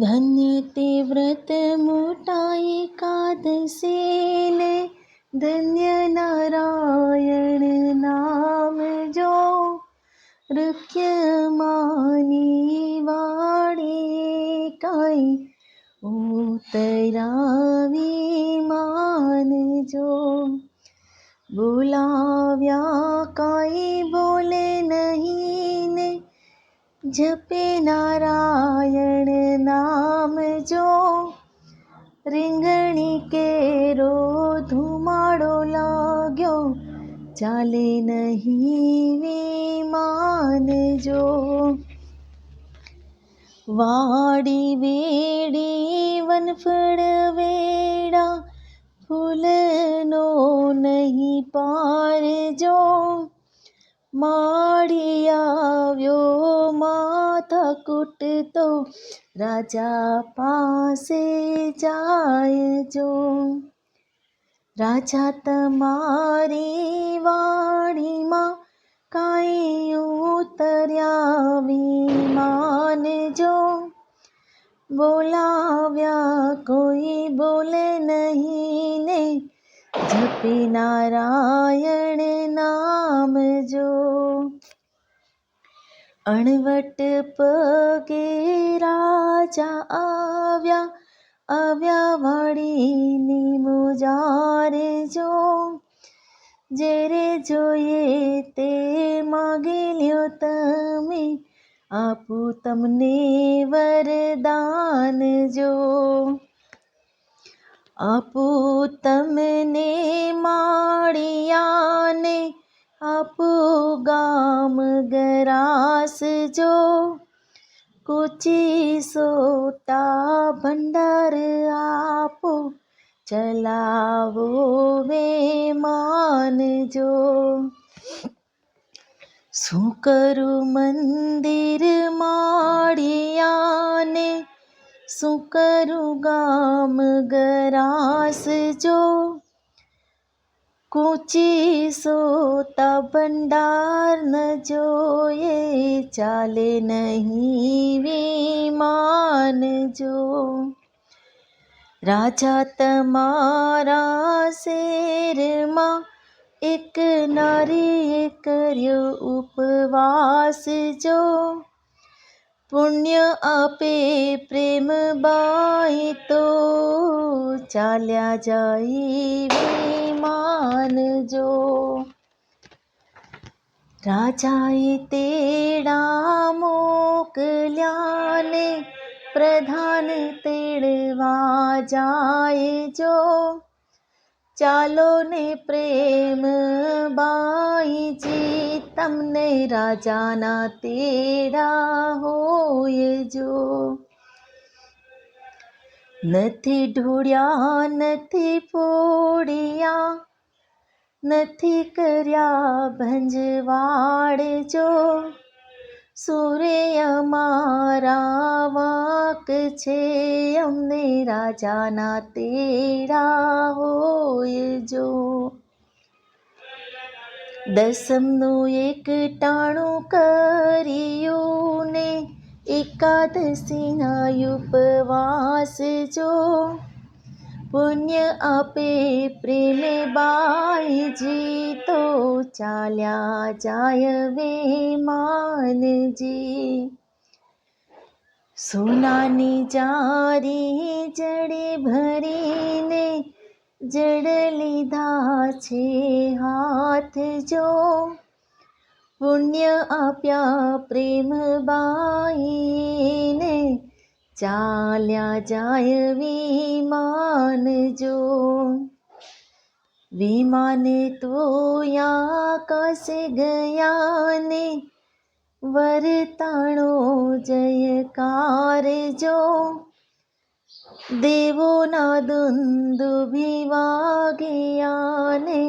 ધન્ય તે વ્રત મોટા એકાદશીને, ધન્ય નારાયણ નામ જો. રૂક્યમાની વાણી કાંઈ ઉતરાવી માનજો. બોલાવ્યા કાંઈ બોલે નહીં ને, જપે નારાયણ નામ જો. રીંગણી કેરો ધુમાડો લાગ્યો, ચાલે નહીં વિમાનજો. વાડી વેડી વનફળ વેડા, ફૂલનો નહીં પારજો. માડી આવ્યો માથા કૂટતો, રાજા પાસે જાયજો. રાજા તમારી વાડીમાં કાંઈ ઉતર્યા વિમાનજો. બોલાવ્યા કોઈ બોલે નહીં ને, જપે નારાયણ નામ જો. અણવટ પગે રાજા આવ્યા, આવ્યા વાડીની મુજારે જો. જેરે જોઈએ તે માગી લ્યો તમે, આપું તમને વરદાન જો. આપું તમને માળિયાને, આપું ગામ ગરાસ જો. કૂચી સોતા ભંડાર આપો, ચલાવો વિમાન જો. શું કરું મંદિર માળિયાને, શું કરું ગામ ગરાસ જો. કૂચી સોતા ભંડાર ન જોઈએ, ચાલે નહીં વિમાન જો. રાજા તમારા શેરમાં, એક નારીએ કર્યો ઉપવાસ જો. પુણ્ય આપે પ્રેમ બાઈ તો, ચાલ્યા જાય વિમાન જો. રાજાએ તેડા મોકલ્યાને, પ્રધાન તેડવા જાય જો. ચાલો ને પ્રેમ બાઈજી, તમને રાજાના તેડા હોય જો. નથી ઢોળ્યા નથી ફોડ્યા, નથી કર્યા ભંજવાડ જો. સૂરે અમારા વાક છે, અમને રાજાના તેડા હોય જો. દસમનું એકટાણું કર્યું ને, એકાદશીના ઉપવાસ જો. પુણ્ય આપે પ્રેમે બાઈજી તો, ચાલ્યા જાય વિમાનજી. સોનાની જારી જડે ભરીને, જડ લીધા છે હાથ જો. પુણ્ય આપ્યા પ્રેમ બાઈને, ચાલ્યા જાય વિમાન જો. વિમાને તો આકાશે ગયા ને, વરતાણો જયકાર જો. દેવોના દુંદુભી વાગ્યા ને,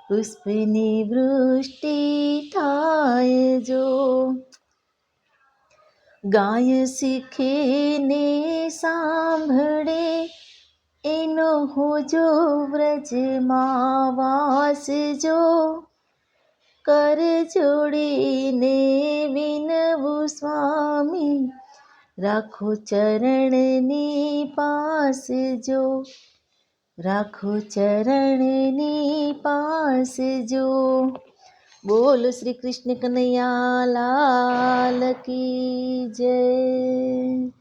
પુષ્પની વૃષ્ટિ થાય જો. ગાય શીખે ને સાંભળે, એનો હોજો વ્રજમાં વાસ જો. કર જોડીને વિનવું સ્વામી, રાખો ચરણની પાસ જો, રાખો ચરણની પાસ જો. બોલો શ્રી કૃષ્ણ કનૈયા લાલ કી જય.